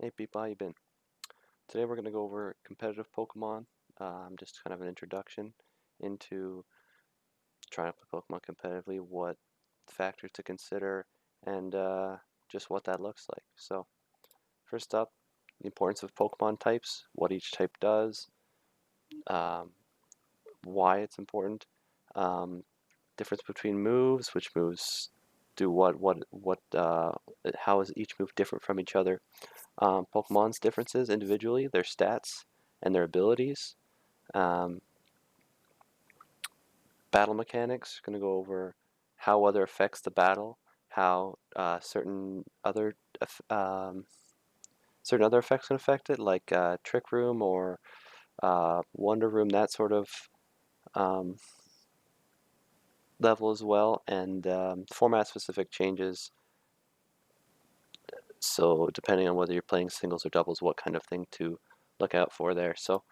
Hey people, how you been? Today we're going to go over competitive Pokemon, just kind of an introduction into trying to play Pokemon competitively, what factors to consider, and just what that looks like. So first up, the importance of Pokemon types, what each type does, um, why it's important, um, difference between moves, which moves do how is each move different from each other, Pokemon's differences individually, their stats and their abilities, um, battle mechanics. Going to go over how weather affects the battle, how certain other effects can affect it, like Trick Room or Wonder Room, that sort of um, level as well, and format-specific changes. So depending on whether you're playing singles or doubles, what kind of thing to look out for there. So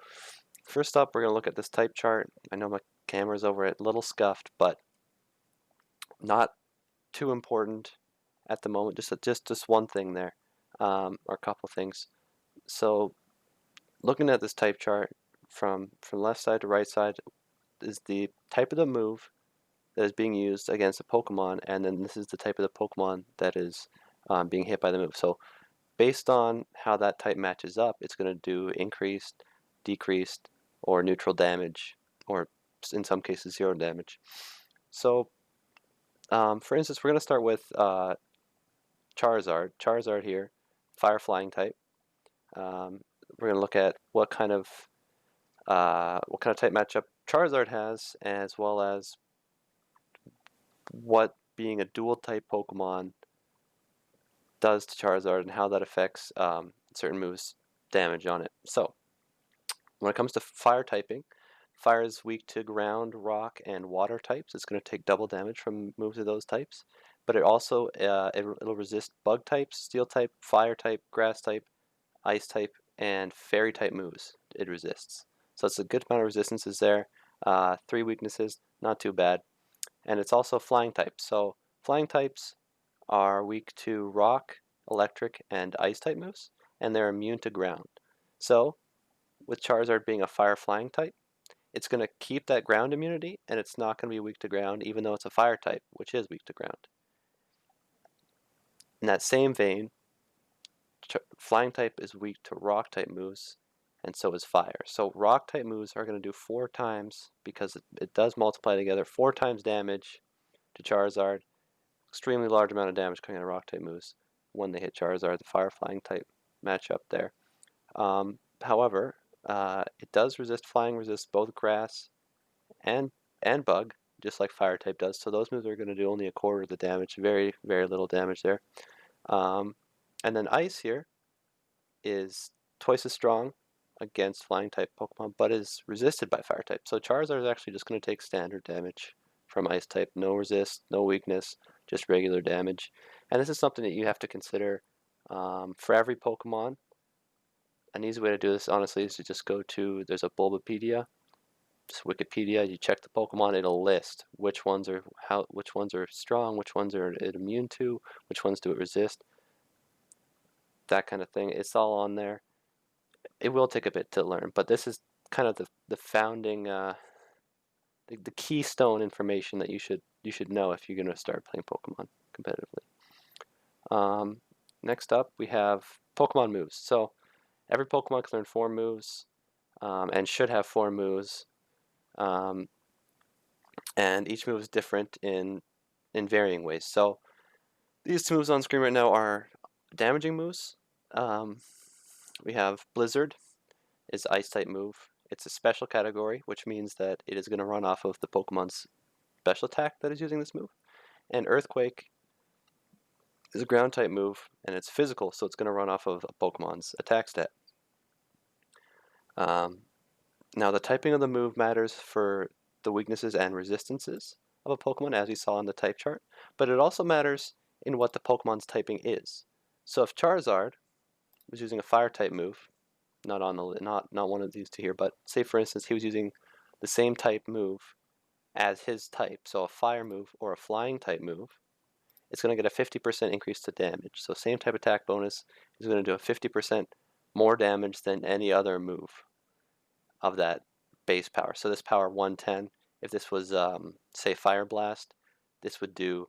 first up, we're going to look at this type chart. I know my camera's over it, a little scuffed, but not too important at the moment. Just one thing there, or a couple things. So looking at this type chart from left side to right side is the type of the move that is being used against a Pokemon, and then this is the type of the Pokemon that is being hit by the move. So based on how that type matches up, it's going to do increased, decreased, or neutral damage, or in some cases zero damage. So for instance, we're going to start with Charizard. Charizard here, fire flying type. We're going to look at what kind of type matchup Charizard has, as well as what being a dual type Pokemon does to Charizard and how that affects certain moves damage on it. So when it comes to fire typing, fire is weak to ground, rock, and water types. It's going to take double damage from moves of those types. But it also it'll resist bug types, steel type, fire type, grass type, ice type, and fairy type moves. It resists. So it's a good amount of resistances there. 3 weaknesses, not too bad. And it's also flying type. So flying types are weak to rock, electric, and ice type moves, and they're immune to ground. So with Charizard being a fire flying type, it's going to keep that ground immunity, and it's not going to be weak to ground, even though it's a fire type, which is weak to ground. In that same vein, flying type is weak to rock type moves, and so is fire. So rock type moves are going to do 4 times, because it does multiply together, 4 times damage to Charizard. Extremely large amount of damage coming out of rock type moves when they hit Charizard, the fire flying type matchup there. However, it does resist flying, resists both grass and bug, just like fire type does. So those moves are going to do only a quarter of the damage, very, very little damage there. And then ice here is twice as strong against flying type Pokemon, but is resisted by fire type. So Charizard is actually just going to take standard damage from ice type. No resist, no weakness, just regular damage. And this is something that you have to consider for every Pokemon. An easy way to do this, honestly, is to just go to, there's a Bulbapedia, just Wikipedia, you check the Pokemon, it'll list which ones are strong, which ones are it immune to, which ones do it resist, that kind of thing. It's all on there. It will take a bit to learn, but this is kind of the founding, the keystone information that you should know if you're going to start playing Pokemon competitively. Next up, we have Pokemon moves. So every Pokemon can learn 4 moves, and should have 4 moves. And each move is different in varying ways. So these 2 moves on screen right now are damaging moves. We have Blizzard, is Ice type move. It's a special category, which means that it is going to run off of the Pokemon's special attack that is using this move. And Earthquake is a ground type move, and it's physical, so it's going to run off of a Pokemon's attack stat. Now the typing of the move matters for the weaknesses and resistances of a Pokemon, as we saw in the type chart, but it also matters in what the Pokemon's typing is. So if Charizard was using a fire type move, not one of these 2 here, but say for instance he was using the same type move as his type, so a fire move or a flying type move, it's going to get a 50% increase to damage. So same type attack bonus is going to do a 50% more damage than any other move of that base power. So this power 110, if this was say Fire Blast, this would do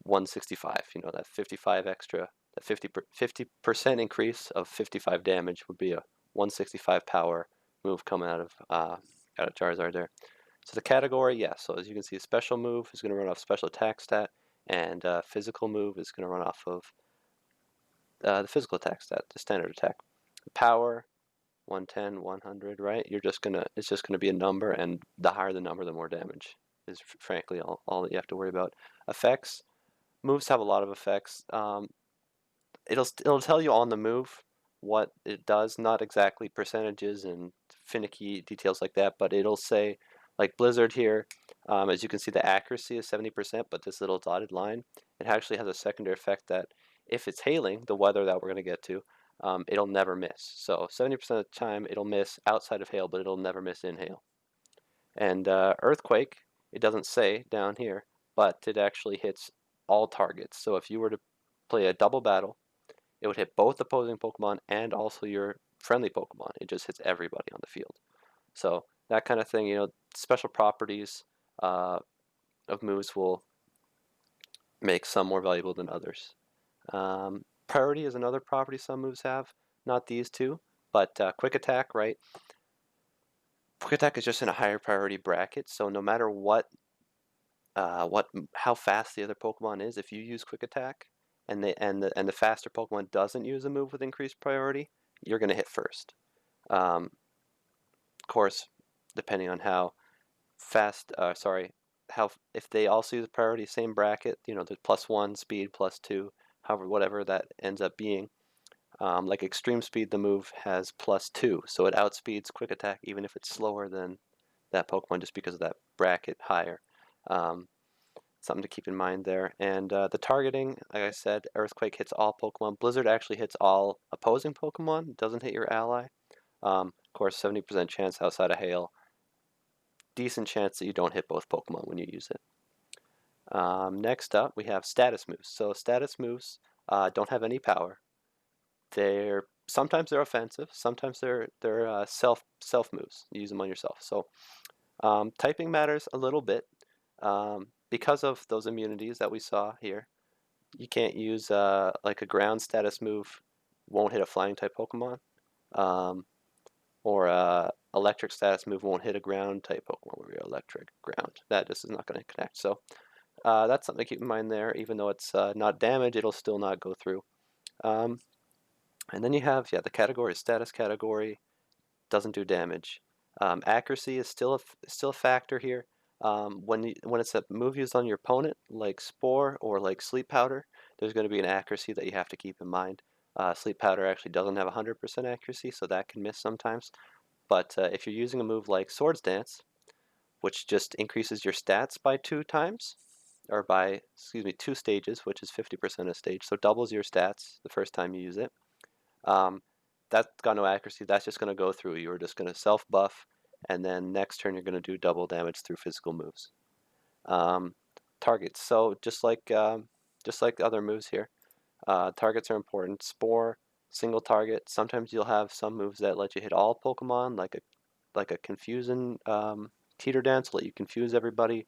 165. You know, that 55 extra, that 50% increase of 55 damage would be a 165 power move coming out of Charizard there. So the category, yeah. So as you can see, a special move is going to run off special attack stat, and physical move is going to run off of the physical attack stat, the standard attack. Power 110, 100, right? It's just gonna be a number, and the higher the number, the more damage is frankly all that you have to worry about. Effects, moves have a lot of effects. It'll tell you on the move what it does, not exactly percentages and finicky details like that, but it'll say, like Blizzard here, as you can see, the accuracy is 70%, but this little dotted line, it actually has a secondary effect that if it's hailing, the weather that we're going to get to, it'll never miss. So 70% of the time it'll miss outside of hail, but it'll never miss in hail. And Earthquake, it doesn't say down here, but it actually hits all targets. So if you were to play a double battle, it would hit both opposing Pokemon and also your friendly Pokemon. It just hits everybody on the field. So that kind of thing, you know, special properties of moves will make some more valuable than others. Priority is another property some moves have, not these two, but Quick Attack, right? Quick Attack is just in a higher priority bracket, so no matter how fast the other Pokemon is, if you use Quick Attack and the faster Pokemon doesn't use a move with increased priority, you're going to hit first. Of course, depending on how fast, if they also use priority, same bracket, you know, the +1 speed, +2, however, whatever that ends up being. Like Extreme Speed, the move has +2, so it outspeeds Quick Attack even if it's slower than that Pokemon just because of that bracket higher. Something to keep in mind there. And the targeting, like I said, Earthquake hits all Pokemon. Blizzard actually hits all opposing Pokemon, doesn't hit your ally. Of course, 70% chance outside of hail. Decent chance that you don't hit both Pokemon when you use it. Next up, we have status moves. So status moves don't have any power. Sometimes they're offensive, sometimes they're self moves. You use them on yourself. So typing matters a little bit because of those immunities that we saw here. You can't use like a ground status move won't hit a flying type Pokemon, or electric status move won't hit a ground type Pokemon where you're electric ground. That just is not going to connect. So that's something to keep in mind there. Even though it's not damage, it'll still not go through. And then you have, the category, status category, doesn't do damage. Accuracy is still a factor here. When it's a move used on your opponent, like Spore or like Sleep Powder, there's going to be an accuracy that you have to keep in mind. Sleep Powder actually doesn't have 100% accuracy, so that can miss sometimes. But if you're using a move like Swords Dance, which just increases your stats by 2 times, or by, 2 stages, which is 50% a stage, so doubles your stats the first time you use it. That's got no accuracy. That's just going to go through. You're just going to self-buff, and then next turn you're going to do double damage through physical moves. Targets. So just like other moves here, targets are important. Spore, single target. Sometimes you'll have some moves that let you hit all Pokemon, like a Confusion Teeter Dance, will let you confuse everybody.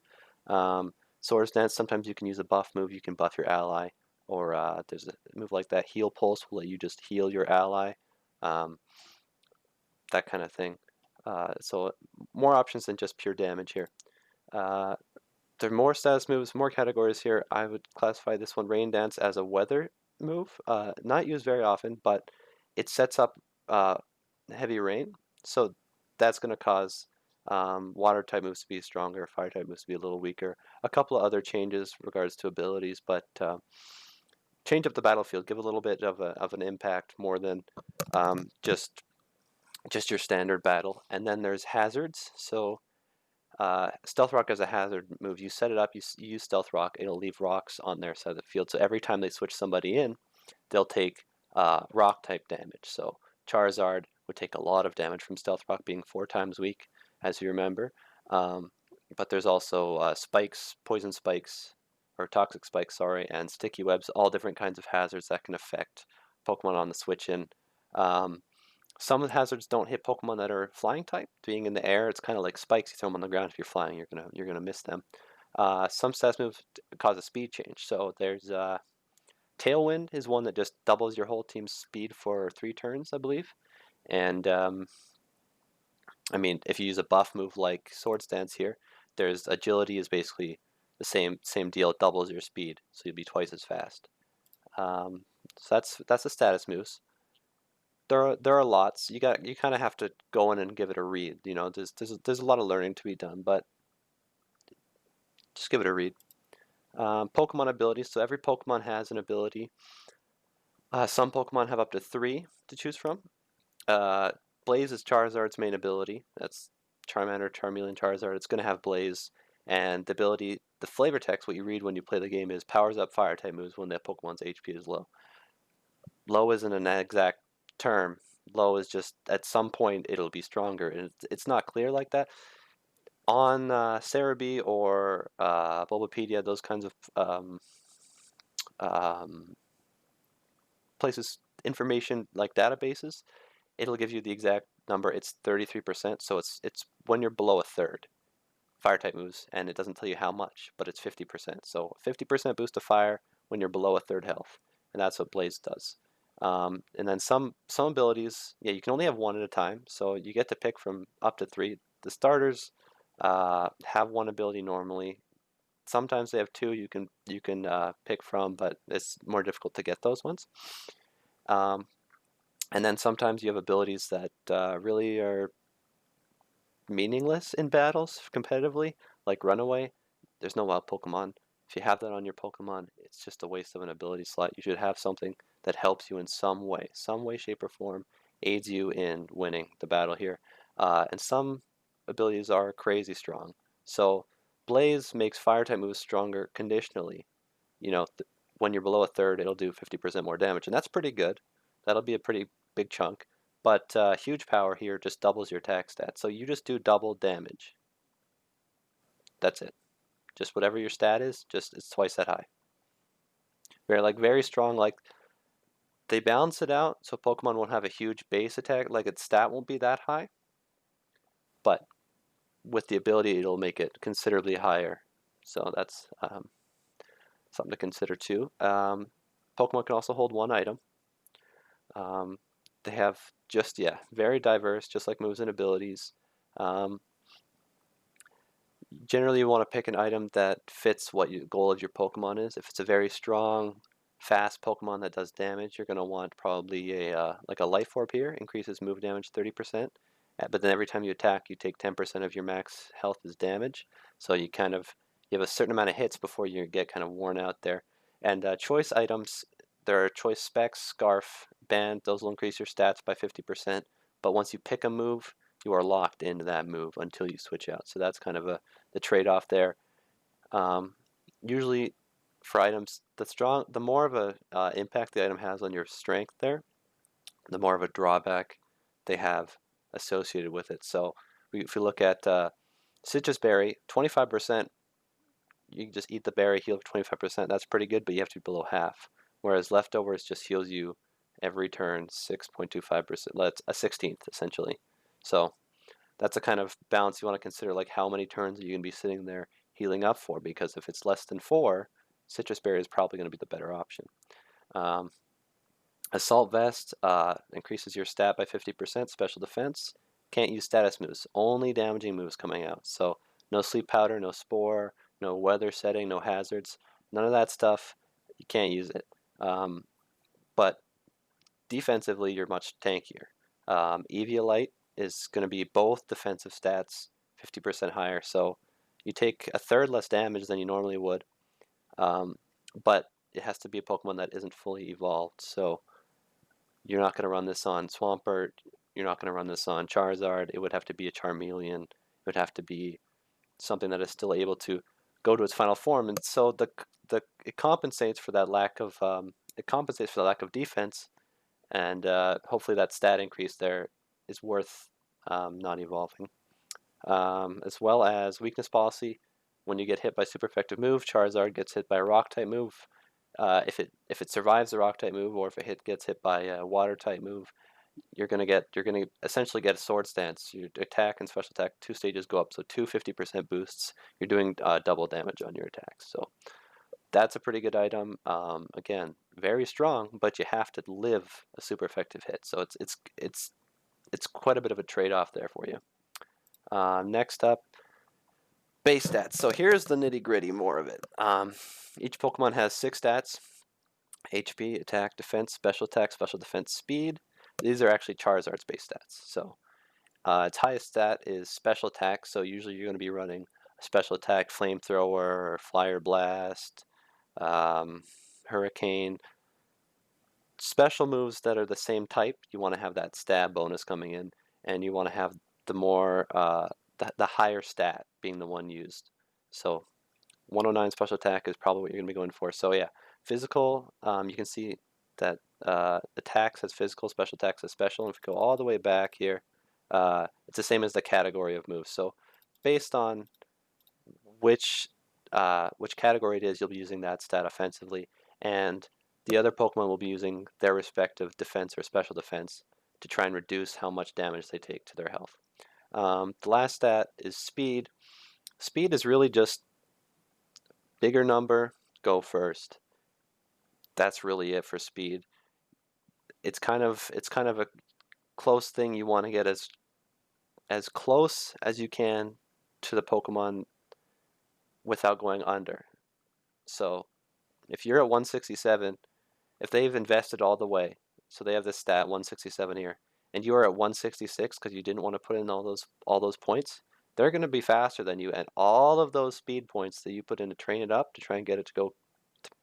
Swords Dance, sometimes you can use a buff move. You can buff your ally. Or there's a move like that, Heal Pulse, will let you just heal your ally. That kind of thing. So more options than just pure damage here. There are more status moves, more categories here. I would classify this one, Rain Dance, as a weather move. Not used very often, but it sets up heavy rain. So that's going to cause water type moves to be stronger, fire type moves to be a little weaker. A couple of other changes in regards to abilities, but change up the battlefield, give a little bit of an impact more than just your standard battle. And then there's hazards. So Stealth Rock is a hazard move. You set it up, you use Stealth Rock, it'll leave rocks on their side of the field. So every time they switch somebody in, they'll take rock type damage. So Charizard would take a lot of damage from Stealth Rock being 4 times weak, as you remember. But there's also spikes, poison spikes, or toxic spikes, sorry, and sticky webs, all different kinds of hazards that can affect Pokemon on the switch in. Some of the hazards don't hit Pokemon that are flying type. Being in the air, it's kind of like spikes. You throw them on the ground. If you're flying, you're gonna miss them. Some stats moves cause a speed change. So there's Tailwind is one that just doubles your whole team's speed for 3 turns, I believe. And I mean, if you use a buff move like Swords Dance here, there's Agility is basically the same deal. It doubles your speed, so you'll be twice as fast. So that's the status moves. There are lots. You kind of have to go in and give it a read. You know, there's a lot of learning to be done, but just give it a read. Pokemon abilities. So every Pokemon has an ability. Some Pokemon have up to 3 to choose from. Blaze is Charizard's main ability. That's Charmander, Charmeleon, Charizard. It's going to have Blaze, and the ability, the flavor text, what you read when you play the game is powers up fire type moves when that Pokemon's HP is low. Low isn't an exact term. Low is just at some point it'll be stronger, and it's not clear like that. On Cerebi or Bulbapedia, those kinds of um, places, information like databases, it'll give you the exact number. It's 33%, so it's when you're below a third fire type moves, and it doesn't tell you how much, but it's 50%. So 50% boost to fire when you're below a third health, and that's what Blaze does. And then some abilities, yeah, you can only have 1 at a time, so you get to pick from up to 3. The starters have 1 ability normally. Sometimes they have 2 you can pick from, but it's more difficult to get those ones. And then sometimes you have abilities that really are meaningless in battles competitively, like Runaway. There's no wild Pokemon. If you have that on your Pokemon, it's just a waste of an ability slot. You should have something that helps you in some way, shape, or form, aids you in winning the battle here. And some abilities are crazy strong. So Blaze makes fire type moves stronger conditionally. You know, when you're below a third, it'll do 50% more damage, and that's pretty good. That'll be a pretty big chunk. But huge power here just doubles your attack stat. So you just do double damage. That's it. Just whatever your stat is, just it's twice that high. Very strong. Like they balance it out so Pokemon won't have a huge base attack. Like its stat won't be that high, but with the ability, it'll make it considerably higher. So that's something to consider too. Pokemon can also hold 1 item. They have very diverse, just like moves and abilities. Generally, you want to pick an item that fits what your goal of your Pokemon is. If it's a very strong, fast Pokemon that does damage, you're going to want probably like a Life Orb here, increases move damage 30%. But then every time you attack, you take 10% of your max health as damage. So you have a certain amount of hits before you get kind of worn out there. And choice items, there are choice specs, Scarf, Band. Those will increase your stats by 50%. But once you pick a move, you are locked into that move until you switch out. So that's kind of the trade-off there. Usually, for items, the more of a impact the item has on your strength there, the more of a drawback they have associated with it. So if you look at Citrus Berry, 25%, you can just eat the berry, heal for 25%. That's pretty good, but you have to be below half. Whereas Leftovers just heals you every turn 6.25%. That's a 16th, essentially. So that's a kind of balance you want to consider, like how many turns are you going to be sitting there healing up for, because if it's less than 4, Citrus Berry is probably going to be the better option. Assault Vest increases your stat by 50%, special defense. Can't use status moves, only damaging moves coming out. So no Sleep Powder, no Spore, no weather setting, no hazards, none of that stuff. You can't use it. But defensively, you're much tankier. Eviolite is going to be both defensive stats 50% higher, so you take a third less damage than you normally would, but it has to be a Pokemon that isn't fully evolved, so you're not going to run this on Swampert, you're not going to run this on Charizard. It would have to be a Charmeleon. It would have to be something that is still able to go to its final form, and so it compensates for that lack of defense, and hopefully that stat increase there is worth not evolving. As well as weakness policy, when you get hit by super effective move, Charizard gets hit by a rock type move. If it survives the rock type move, or if it gets hit by a water type move, you're gonna essentially get a sword stance. Your attack and special attack 2 stages go up, so two 50% boosts. You're doing double damage on your attacks. So that's a pretty good item. Again, very strong, but you have to live a super effective hit. So it's quite a bit of a trade-off there for you. Next up, base stats. So here's the nitty-gritty more of it. Each Pokemon has 6 stats: HP, attack, defense, special attack, special defense, speed. These are actually Charizard's base stats. So its highest stat is special attack. So usually you're going to be running a special attack, flamethrower, flyer blast, hurricane. Special moves that are the same type, you want to have that stab bonus coming in, and you want to have the more the higher stat being the one used. So 109 special attack is probably what you're going to be going for. So yeah, physical, you can see that attacks has physical, special attacks has special, and if you go all the way back here, it's the same as the category of moves. So based on which category it is, you'll be using that stat offensively, and the other Pokemon will be using their respective defense or special defense to try and reduce how much damage they take to their health. The last stat is speed. Speed is really just bigger number, go first. That's really it for speed. It's kind of a close thing. You want to get as close as you can to the Pokemon without going under. So if you're at 167, if they've invested all the way, so they have this stat 167 here, and you are at 166 because you didn't want to put in all those points, they're going to be faster than you, and all of those speed points that you put in to train it up to try and get it to go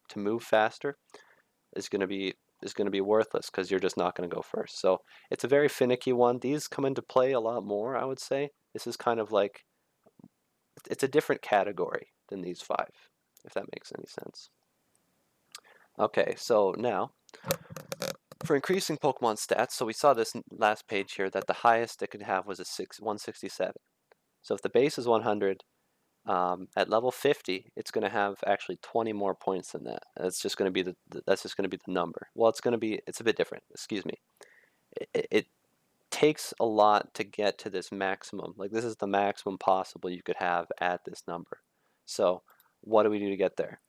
to move faster is going to be worthless because you're just not going to go first. So it's a very finicky one. These come into play a lot more, I would say. This is kind of like, it's a different category than these 5, if that makes any sense. Okay, so now for increasing Pokemon stats, so we saw this last page here that the highest it could have was 167. So if the base is 100, at level 50, it's going to have actually 20 more points than that. That's just going to be that's just going to be the number. Well, it's a bit different. Excuse me. It takes a lot to get to this maximum. Like, this is the maximum possible you could have at this number. So what do we do to get there?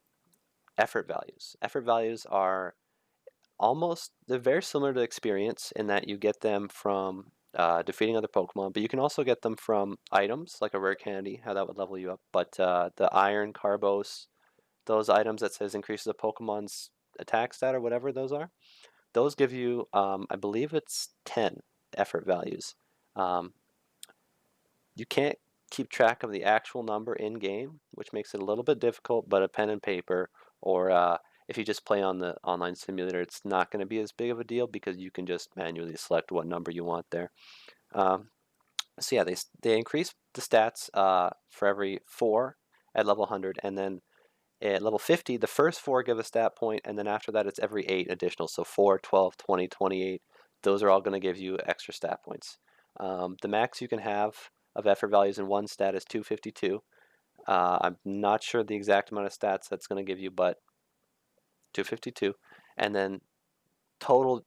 Effort values. Effort values are they're very similar to experience in that you get them from defeating other Pokemon, but you can also get them from items like a rare candy, how that would level you up. But the iron, Carbos, those items that says increases a Pokemon's attack stat or whatever those are, those give you, I believe it's 10 effort values. You can't keep track of the actual number in game, which makes it a little bit difficult, but a pen and paper, or if you just play on the online simulator, it's not going to be as big of a deal because you can just manually select what number you want there. So yeah, they increase the stats for every 4 at level 100, and then at level 50, the first 4 give a stat point, and then after that it's every 8 additional, so 4, 12, 20, 28. Those are all going to give you extra stat points. The max you can have of effort values in one stat is 252. I'm not sure the exact amount of stats that's going to give you, but 252. And then total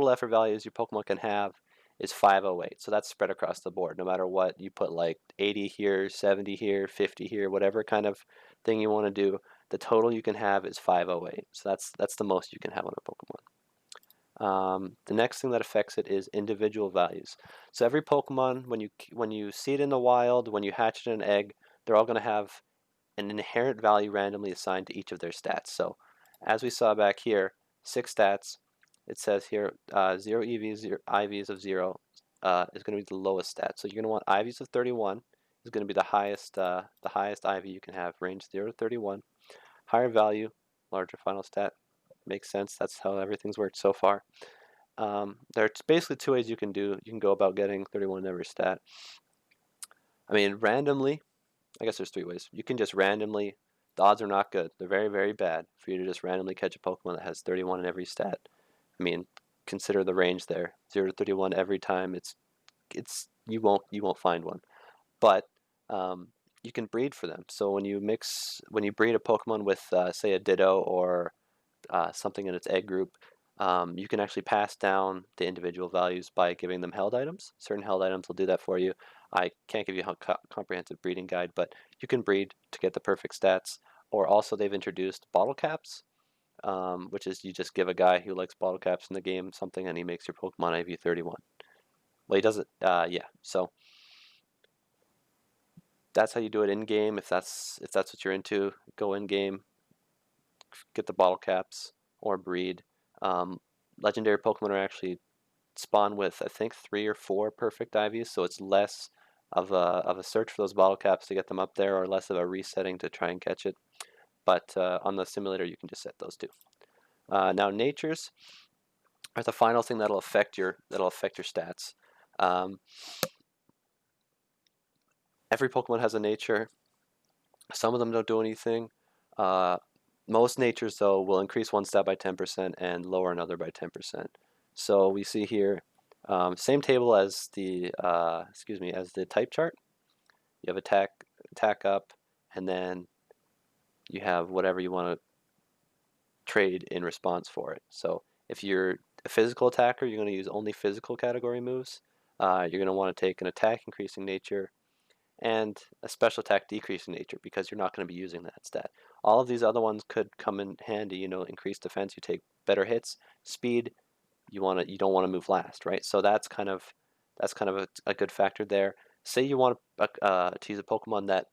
effort values your Pokemon can have is 508. So that's spread across the board. No matter what you put, like 80 here, 70 here, 50 here, whatever kind of thing you want to do, the total you can have is 508. So that's the most you can have on a Pokemon. The next thing that affects it is individual values. So every Pokemon, when you see it in the wild, when you hatch it in an egg, they're all going to have an inherent value randomly assigned to each of their stats. So as we saw back here, 6 stats. It says here 0 EVs, 0 IVs of 0 is going to be the lowest stat. So you're going to want IVs of 31 is going to be the highest IV you can have, range 0 to 31. Higher value, larger final stat. Makes sense. That's how everything's worked so far. There's basically 2 ways you can go about getting 31 in every stat. I mean, randomly, I guess there's 3 ways. You can just randomly, the odds are not good. They're very, very bad for you to just randomly catch a Pokemon that has 31 in every stat. I mean, consider the range there. 0 to 31 every time. You won't find one. But you can breed for them. So when you breed a Pokemon with, say, a Ditto or something in its egg group, you can actually pass down the individual values by giving them held items. Certain held items will do that for you. I can't give you a comprehensive breeding guide, but you can breed to get the perfect stats. Or also they've introduced bottle caps, which is you just give a guy who likes bottle caps in the game something and he makes your Pokemon IV 31. Well, he doesn't, yeah, so that's how you do it in game. If that's what you're into, go in game, get the bottle caps or breed. Um, Legendary Pokemon are actually spawn with I think 3 or 4 perfect IVs, so it's less of a search for those bottle caps to get them up there, or less of a resetting to try and catch it. But on the simulator, you can just set those two. Now natures are the final thing that'll affect your stats. Um, every Pokemon has a nature. Some of them don't do anything. Uh, most natures, though, will increase one stat by 10% and lower another by 10%. So we see here, same table as the type chart. You have attack up, and then you have whatever you want to trade in response for it. So if you're a physical attacker, you're going to use only physical category moves. You're going to want to take an attack increasing nature and a special attack decreasing nature because you're not going to be using that stat. All of these other ones could come in handy. You know, increased defense, you take better hits. Speed, you don't want to move last, right? So that's kind of a good factor there. Say you want to use a Pokemon that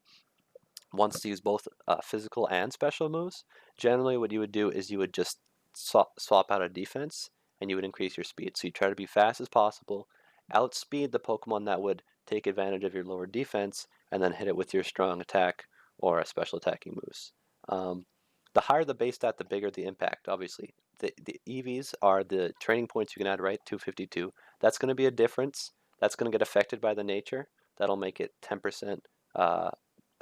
wants to use both physical and special moves. Generally, what you would do is you would just swap out a defense and you would increase your speed. So you try to be fast as possible, outspeed the Pokemon that would take advantage of your lower defense, and then hit it with your strong attack or a special attacking moves. The higher the base stat, the bigger the impact, obviously. The EVs are the training points you can add, right? 252. That's going to be a difference. That's going to get affected by the nature. That'll make it 10%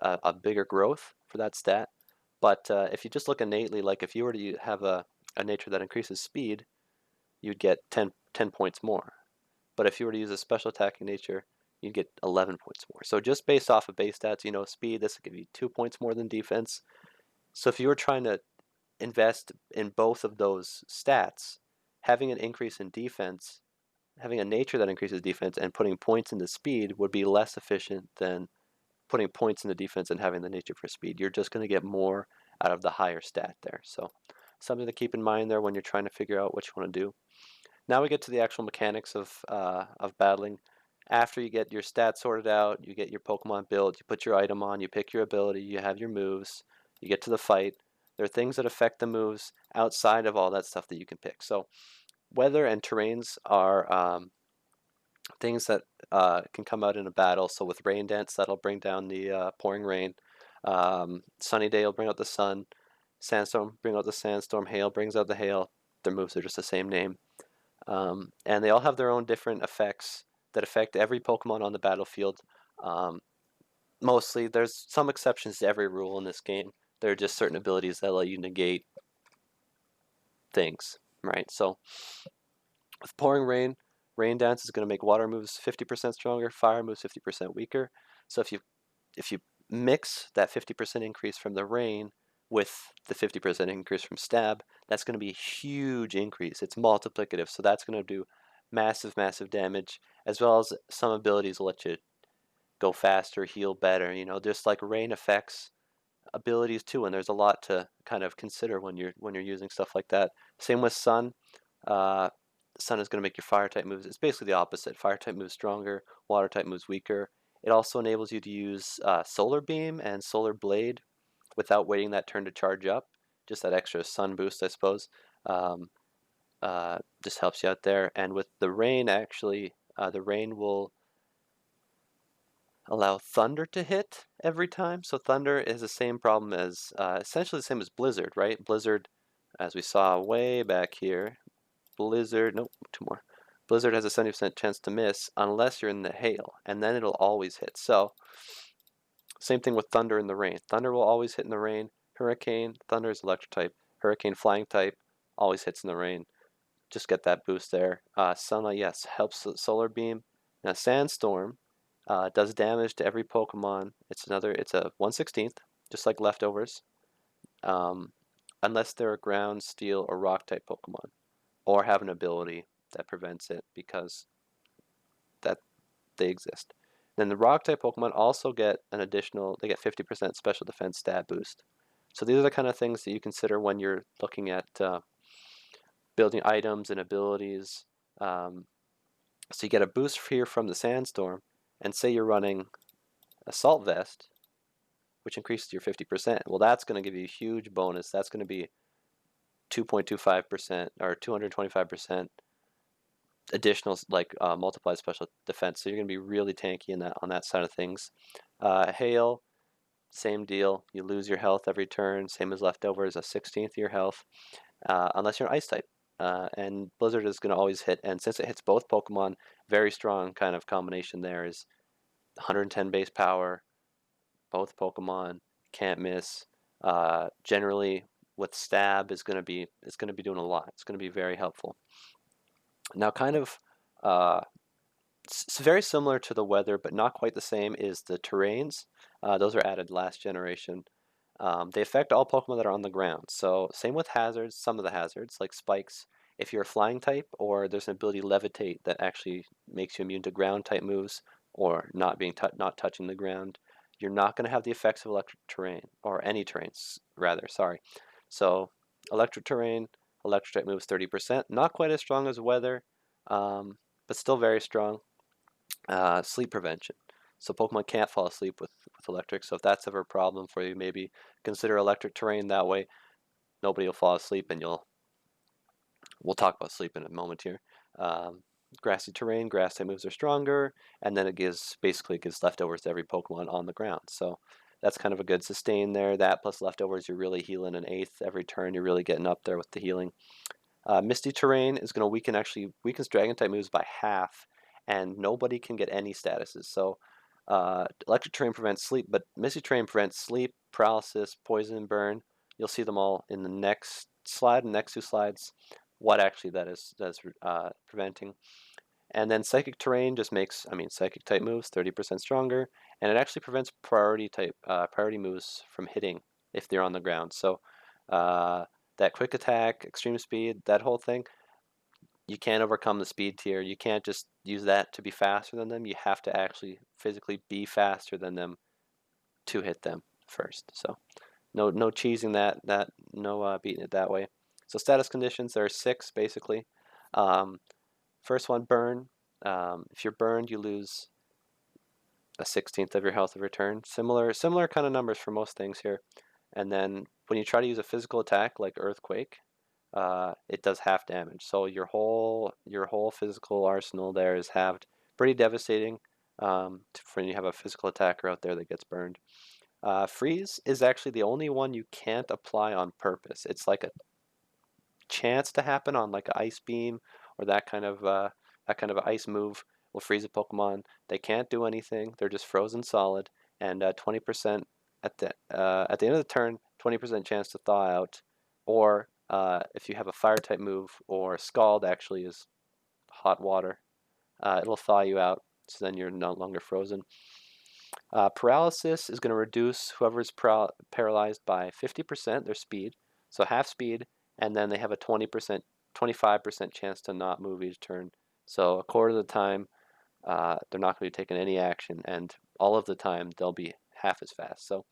a bigger growth for that stat. But if you just look innately, like if you were to have a nature that increases speed, you'd get 10 points more. But if you were to use a special attacking nature, you'd get 11 points more. So just based off of base stats, you know, speed, this will give you 2 points more than defense. So if you were trying to invest in both of those stats, having an increase in defense, having a nature that increases defense, and putting points into speed would be less efficient than putting points in the defense and having the nature for speed. You're just going to get more out of the higher stat there. So something to keep in mind there when you're trying to figure out what you want to do. Now we get to the actual mechanics of battling. After you get your stats sorted out, you get your Pokemon built, you put your item on, you pick your ability, you have your moves, you get to the fight. There are things that affect the moves outside of all that stuff that you can pick. So weather and terrains are things that can come out in a battle. So with rain dance, that'll bring down the pouring rain. Sunny day will bring out the sun. Sandstorm bring out the sandstorm. Hail brings out the hail. Their moves are just the same name. And they all have their own different effects that affect every Pokemon on the battlefield. Mostly, there's some exceptions to every rule in this game. There are just certain abilities that let you negate things, right? So with pouring rain, rain dance is going to make water moves 50% stronger, fire moves 50% weaker. So if you mix that 50% increase from the rain with the 50% increase from stab, that's going to be a huge increase. It's multiplicative, so that's going to do massive, massive damage, as well as some abilities will let you go faster, heal better. You know, just like rain affects abilities too, and there's a lot to kind of consider when you're using stuff like that. Same with sun. Uh, Sun is going to make your fire type moves. It's basically the opposite. Fire type moves stronger, water type moves weaker. It also enables you to use solar beam and solar blade without waiting that turn to charge up. Just that extra sun boost, I suppose. Just helps you out there. And with the rain, actually, the rain will allow thunder to hit every time. So thunder is the same problem as essentially the same as blizzard, right? Blizzard, as we saw way back here, blizzard, nope, two more. Blizzard has a 70% chance to miss unless you're in the hail, and then it'll always hit. So same thing with thunder and the rain. Thunder will always hit in the rain. Hurricane, thunder is electric type. Hurricane, flying type, always hits in the rain. Just get that boost there. Sunlight, yes, helps the solar beam. Now sandstorm, Does damage to every Pokemon. It's a 1/16th, just like leftovers. Um, unless they're a ground, steel, or rock type Pokemon, or have an ability that prevents it because that they exist. Then the rock type Pokemon also get they get 50% special defense stat boost. So these are the kind of things that you consider when you're looking at building items and abilities. Um, so you get a boost here from the Sandstorm, and say you're running Assault Vest, which increases your 50%. Well, that's going to give you a huge bonus. That's going to be 2.25% or 225% additional multiplied special defense. So you're going to be really tanky in that on that side of things. Hail, same deal. You lose your health every turn, same as leftovers, a 16th your health, unless you're an ice type. And Blizzard is going to always hit, and since it hits both Pokemon, very strong kind of combination there is 110 base power, both Pokemon, can't miss. Generally, with Stab is going to be doing a lot. It's going to be very helpful. Now, kind of uh, it's very similar to the weather, but not quite the same, is the terrains. Those are added last generation. They affect all Pokemon that are on the ground. So same with hazards, some of the hazards, like spikes. If you're a flying type, or there's an ability levitate that actually makes you immune to ground type moves, or not touching the ground, you're not going to have the effects of electric terrain, or any terrains, rather, sorry. So electric terrain, electric type moves 30%, not quite as strong as weather, but still very strong. Sleep prevention. So Pokemon can't fall asleep with electric. So if that's ever a problem for you, maybe consider electric terrain. That way, nobody will fall asleep, and we'll talk about sleep in a moment here. Grassy terrain, grass type moves are stronger, and then basically gives leftovers to every Pokemon on the ground. So that's kind of a good sustain there. That plus leftovers, you're really healing an eighth every turn. You're really getting up there with the healing. Misty Terrain is going to weakens Dragon type moves by half, and nobody can get any statuses. So Electric Terrain prevents sleep, but Misty Terrain prevents sleep, paralysis, poison, burn. You'll see them all in the next slide, next two slides, what actually that is preventing. And then Psychic Terrain just makes, Psychic type moves 30% stronger, and it actually prevents priority moves from hitting if they're on the ground. So that quick attack, extreme speed, that whole thing, you can't overcome the speed tier. You can't just use that to be faster than them. You have to actually physically be faster than them to hit them first. So no cheesing that no beating it that way. So status conditions, there are 6 basically. First one, burn. If you're burned, you lose a 16th of your health of return. Similar kind of numbers for most things here. And then when you try to use a physical attack like Earthquake, it does half damage. So your whole physical arsenal there is halved. Pretty devastating when you have a physical attacker out there that gets burned. Freeze is actually the only one you can't apply on purpose. It's like a chance to happen on like an ice beam or that kind of ice move will freeze a Pokemon. They can't do anything. They're just frozen solid, and 20% at the end of the turn, 20% chance to thaw out. Or if you have a fire type move, or Scald actually is hot water, it'll thaw you out. So then you're no longer frozen. Paralysis is going to reduce whoever's paralyzed by 50% their speed, so half speed, and then they have a 20%, 25% chance to not move each turn. So a quarter of the time, they're not going to be taking any action, and all of the time they'll be half as fast. So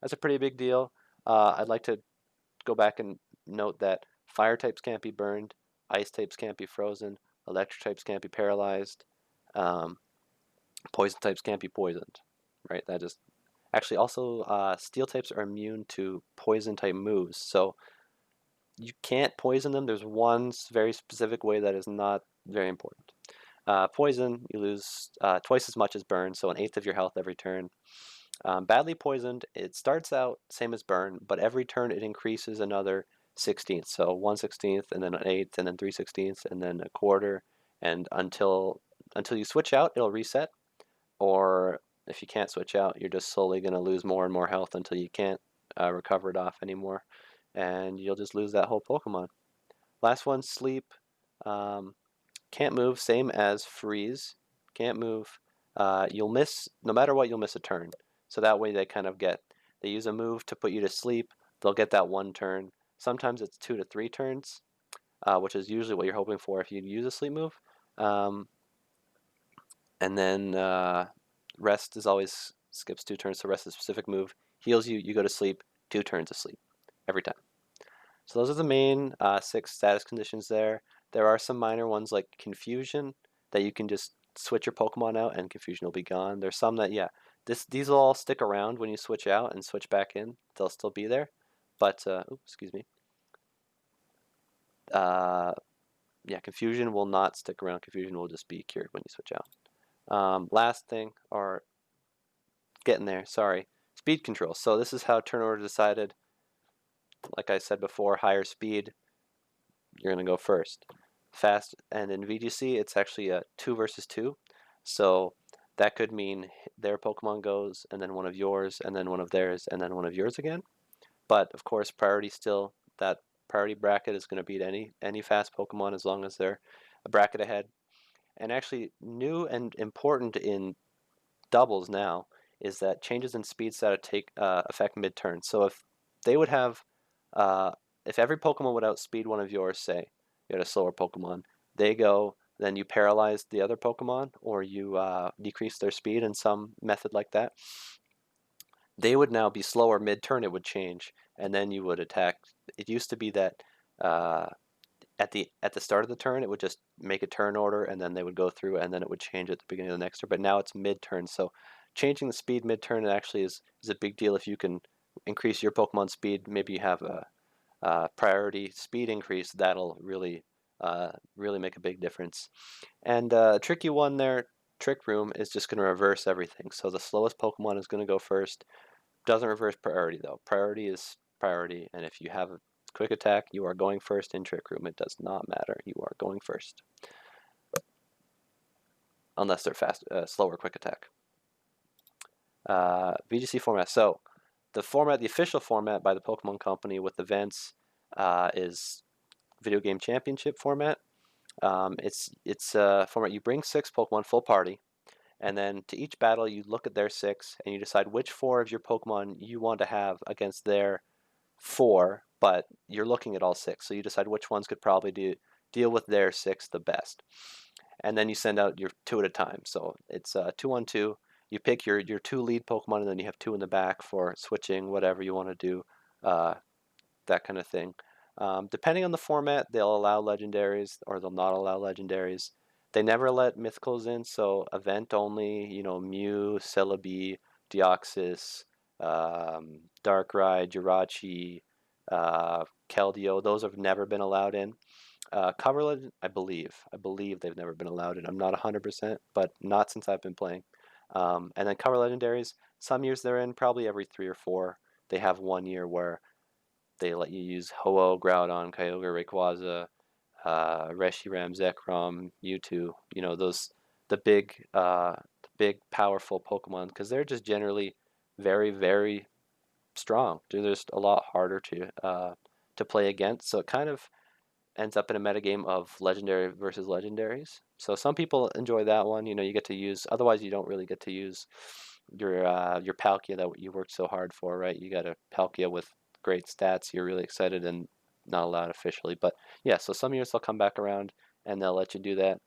that's a pretty big deal. I'd like to go back and note that fire types can't be burned, ice types can't be frozen, electric types can't be paralyzed, um, poison types can't be poisoned. Right? That just actually also steel types are immune to poison type moves, so you can't poison them. There's one very specific way that is not very important. Poison, you lose twice as much as burn, so an eighth of your health every turn. Badly poisoned, it starts out same as burn, but every turn it increases another 16th. So 1/16th, and then an eighth, and then 3/16ths, and then a quarter, and until you switch out, it'll reset. Or if you can't switch out, you're just slowly going to lose more and more health until you can't recover it off anymore, and you'll just lose that whole Pokemon. Last one, sleep. Can't move, same as freeze. Can't move. you'll miss, no matter what, you'll miss a turn. So that way they use a move to put you to sleep. They'll get that one turn. Sometimes it's 2 to 3 turns, which is usually what you're hoping for if you use a sleep move. Um, and then rest is always skips 2 turns, so rest is a specific move. Heals you, you go to sleep, 2 turns of sleep every time. So those are the main 6 status conditions there. There are some minor ones like confusion that you can just switch your Pokemon out and confusion will be gone. There's some that, yeah, these will all stick around when you switch out and switch back in. They'll still be there. But, excuse me. Yeah, confusion will not stick around. Confusion will just be cured when you switch out. Last thing, or getting there, sorry. Speed control. So this is how turn order decided. Like I said before, higher speed, you're going to go first. Fast, and in VGC, it's actually a 2 versus 2. So that could mean their Pokemon goes, and then one of yours, and then one of theirs, and then one of yours again. But of course, priority still, that priority bracket is going to beat any fast Pokemon as long as they're a bracket ahead. And actually, new and important in doubles now is that changes in speed stat take effect mid-turn. So if they would have, if every Pokemon would outspeed one of yours, say you had a slower Pokemon, they go, then you paralyze the other Pokemon, or you decrease their speed in some method like that. They would now be slower mid-turn. It would change, and then you would attack. It used to be that uh, at the start of the turn, it would just make a turn order, and then they would go through, and then it would change at the beginning of the next turn. But now it's mid-turn, so changing the speed mid-turn actually is a big deal if you can increase your Pokemon speed. Maybe you have a priority speed increase. That'll really make a big difference. And a tricky one there, Trick Room, is just going to reverse everything. So the slowest Pokemon is going to go first. Doesn't reverse priority though. Priority is priority, and if you have a quick attack, you are going first in Trick Room. It does not matter. You are going first, unless they're slower quick attack. VGC format. So the official format by the Pokemon Company with events is Video Game Championship format. It's a format you bring 6 Pokemon full party, and then to each battle you look at their 6 and you decide which 4 of your Pokemon you want to have against their 4, but you're looking at all 6, so you decide which ones could probably deal with their 6 the best. And then you send out your 2 at a time. So it's 2-on-2. You pick your 2 lead Pokemon, and then you have 2 in the back for switching, whatever you want to do, that kind of thing. Depending on the format, they'll allow legendaries or they'll not allow legendaries. They never let mythicals in, so event only, Mew, Celebi, Deoxys, Darkrai, Jirachi, Keldeo, those have never been allowed in. Cover Legend, I believe they've never been allowed in. I'm not 100%, but not since I've been playing. And then Cover Legendaries, some years they're in, probably every 3 or 4. They have one year where they let you use Ho-Oh, Groudon, Kyogre, Rayquaza, Reshiram, Zekrom, Mewtwo. Those the big powerful Pokemon, because they're just generally very, very strong. They're just a lot harder to play against. So it kind of ends up in a metagame of legendary versus legendaries. So some people enjoy that one. You get to use. Otherwise, you don't really get to use your Palkia that you worked so hard for, right? You got a Palkia with great stats. You're really excited and not allowed officially, but yeah. So some years they'll come back around and they'll let you do that.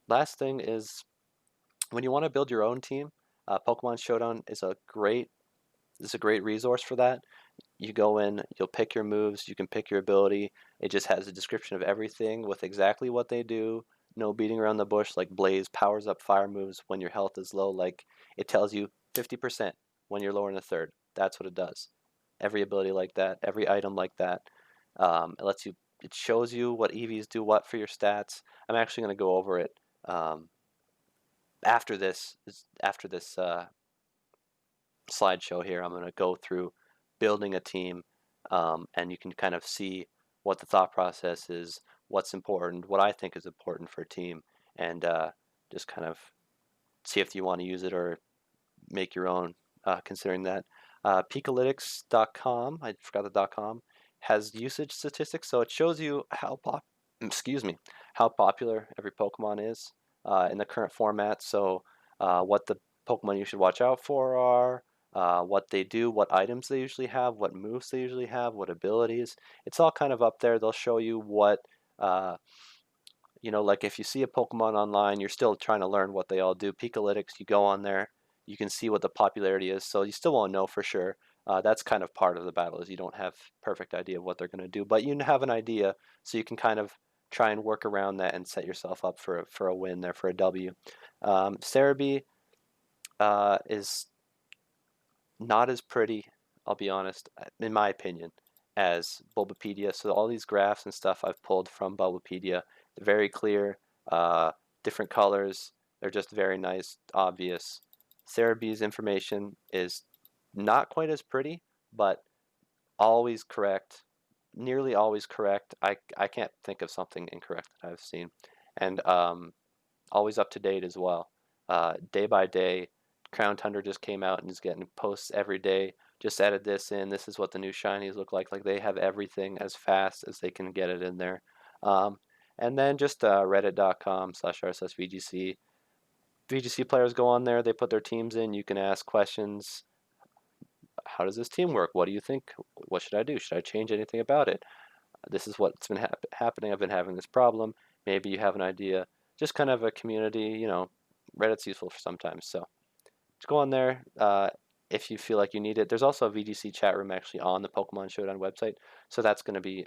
Last thing is when you want to build your own team, Pokemon Showdown is a great resource for that. You go in, you'll pick your moves, you can pick your ability. It just has a description of everything with exactly what they do. No beating around the bush, like Blaze powers up fire moves when your health is low. Like it tells you 50% when you're lower in a third. That's what it does. Every ability like that, every item like that. It shows you what EVs do what for your stats. I'm actually going to go over it after this slideshow here. I'm going to go through building a team, and you can kind of see what the thought process is, what's important, what I think is important for a team, and just kind of see if you want to use it or make your own, considering that. Peakalytics.com, I forgot the .com, has usage statistics, so it shows you how popular every Pokemon is in the current format. So what the Pokemon you should watch out for are, what they do, what items they usually have, what moves they usually have, what abilities. It's all kind of up there. They'll show you what, uh, like if you see a Pokemon online, you're still trying to learn what they all do. Pikalytics, you go on there, you can see what the popularity is, so you still won't know for sure. That's kind of part of the battle is you don't have perfect idea of what they're going to do, but you have an idea, so you can kind of try and work around that and set yourself up for a win there, for a W. Cerebi is not as pretty, I'll be honest, in my opinion, as Bulbapedia. So all these graphs and stuff I've pulled from Bulbapedia, they're very clear, uh, different colors. They're just very nice, obvious. Cerebi's information is not quite as pretty, but always correct, nearly always correct. I can't think of something incorrect that I've seen, and always up to date as well. Day by day, Crown Tundra just came out and is getting posts every day. Just added this in. This is what the new shinies look like. Like they have everything as fast as they can get it in there. Um, and then just reddit.com/r/VGC. VGC players go on there. They put their teams in. You can ask questions. How does this team work? What do you think? What should I do? Should I change anything about it? This is what's been happening. I've been having this problem. Maybe you have an idea. Just kind of a community, Reddit's useful for sometimes. So just go on there if you feel like you need it. There's also a VGC chat room actually on the Pokemon Showdown website. So that's going to be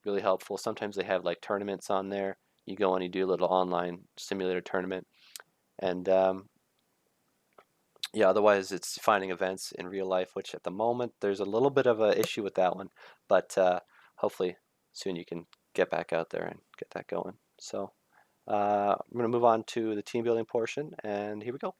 really helpful. Sometimes they have like tournaments on there. You go and you do a little online simulator tournament. And yeah, otherwise it's finding events in real life, which at the moment there's a little bit of an issue with that one, but hopefully soon you can get back out there and get that going. So I'm going to move on to the team building portion, and here we go.